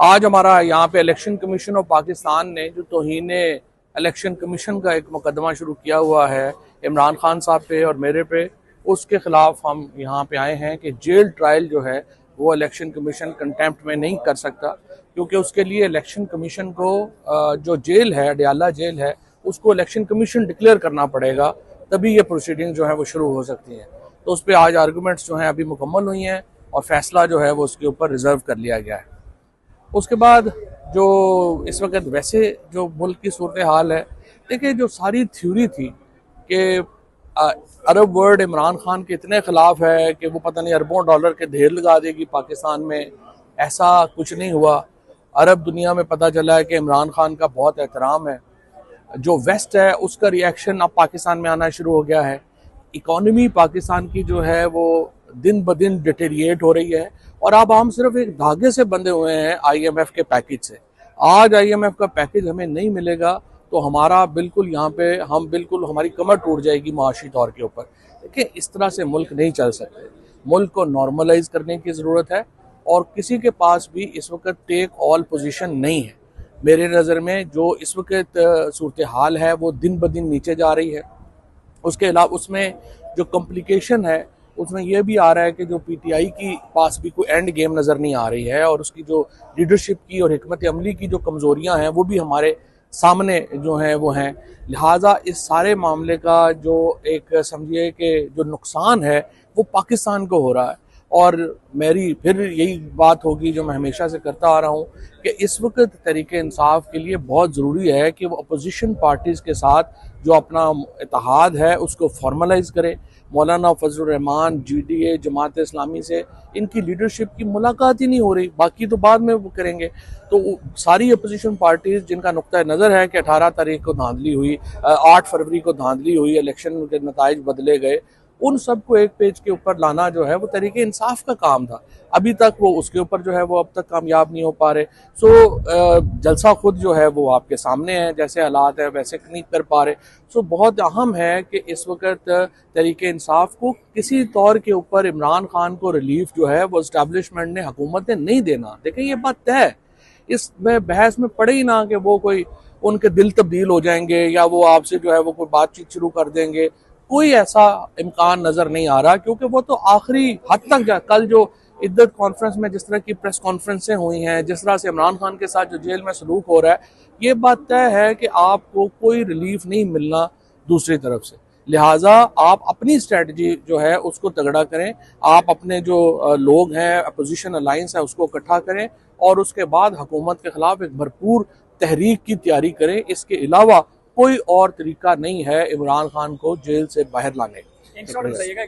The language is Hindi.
आज हमारा यहाँ पे इलेक्शन कमीशन ऑफ पाकिस्तान ने जो तौहीन इलेक्शन कमीशन का एक मुकदमा शुरू किया हुआ है इमरान खान साहब पे और मेरे पे, उसके खिलाफ हम यहाँ पे आए हैं कि जेल ट्रायल जो है वो इलेक्शन कमीशन कंटेम्प्ट में नहीं कर सकता, क्योंकि उसके लिए इलेक्शन कमीशन को जो जेल है, अडयाला जेल है, उसको इलेक्शन कमीशन डिक्लेयर करना पड़ेगा, तभी ये प्रोसीडिंग जो है वो शुरू हो सकती हैं। तो उस पर आज आर्गूमेंट्स जो हैं अभी मुकम्मल हुई हैं और फैसला जो है वो उसके ऊपर रिजर्व कर लिया गया है। उसके बाद जो इस वक्त वैसे जो मुल्क की सूरत हाल है, देखिए जो सारी थ्योरी थी कि अरब वर्ल्ड इमरान खान के इतने खिलाफ है कि वो पता नहीं अरबों डॉलर के ढेर लगा देगी पाकिस्तान में, ऐसा कुछ नहीं हुआ। अरब दुनिया में पता चला है कि इमरान खान का बहुत एहतराम है। जो वेस्ट है उसका रिएक्शन अब पाकिस्तान में आना शुरू हो गया है। इकॉनमी पाकिस्तान की जो है वो दिन ब दिन डिटेरिएट हो रही है और अब हम सिर्फ एक धागे से बंधे हुए हैं आईएमएफ के पैकेज से। आज आईएमएफ का पैकेज हमें नहीं मिलेगा तो हमारा बिल्कुल यहाँ पे हम बिल्कुल हमारी कमर टूट जाएगी माशी तौर के ऊपर। देखिए इस तरह से मुल्क नहीं चल सकते, मुल्क को नॉर्मलाइज करने की ज़रूरत है और किसी के पास भी इस वक्त टेक ऑल पोजीशन नहीं है। मेरे नज़र में जो इस वक्त सूरत हाल है वो दिन ब दिन नीचे जा रही है। उसके अलावा उसमें जो कॉम्प्लिकेशन है उसमें यह भी आ रहा है कि जो पीटीआई की पास भी कोई एंड गेम नज़र नहीं आ रही है और उसकी जो लीडरशिप की और हिकमत अमली की जो कमज़ोरियां हैं वो भी हमारे सामने जो हैं वो हैं। लिहाजा इस सारे मामले का जो एक समझिए कि जो नुकसान है वो पाकिस्तान को हो रहा है। और मेरी फिर यही बात होगी जो मैं हमेशा से करता आ रहा हूँ कि इस वक्त तरीके इंसाफ के लिए बहुत ज़रूरी है कि वो अपोजिशन पार्टीज़ के साथ जो अपना इत्तेहाद है उसको फॉर्मलाइज करे। मौलाना फजलुर रहमान, जीडीए, जमात इस्लामी से इनकी लीडरशिप की मुलाकात ही नहीं हो रही, बाकी तो बाद में वो करेंगे। तो सारी अपोजिशन पार्टीज़ जिनका नुक्ता नज़र है कि 18 तारीख को धांधली हुई, 8 फरवरी को धांधली हुई, इलेक्शन के नताइज बदले गए, उन सबको एक पेज के ऊपर लाना जो है वो तरीके इंसाफ का काम था। अभी तक वो उसके ऊपर जो है वो अब तक कामयाब नहीं हो पा रहे। जलसा खुद जो है वो आपके सामने है, जैसे हालात है वैसे नहीं कर पा रहे। बहुत अहम है कि इस वक्त तरीके इंसाफ को किसी तौर के ऊपर इमरान खान को रिलीफ जो है वो इस्टेब्लिशमेंट ने, हुकूमत ने नहीं देना। देखें ये बात तय है, इसमें बहस में पड़े ही ना कि वो कोई उनके दिल तब्दील हो जाएंगे या वो आपसे जो है वो कोई बातचीत शुरू कर देंगे। कोई ऐसा इम्कान नजर नहीं आ रहा, क्योंकि वो तो आखिरी हद तक कल जो इद्दत कॉन्फ्रेंस में जिस तरह की प्रेस कॉन्फ्रेंसें हुई हैं, जिस तरह से इमरान खान के साथ जो जेल में सलूक हो रहा है, ये बात तय है कि आपको कोई रिलीफ नहीं मिलना दूसरी तरफ से। लिहाजा आप अपनी स्ट्रेटजी जो है उसको तगड़ा करें, आप अपने जो लोग हैं, अपोजिशन अलायंस है, उसको इकट्ठा करें और उसके बाद हुकूमत के खिलाफ एक भरपूर तहरीक की तैयारी करें। इसके अलावा कोई और तरीका नहीं है इमरान खान को जेल से बाहर लाने का।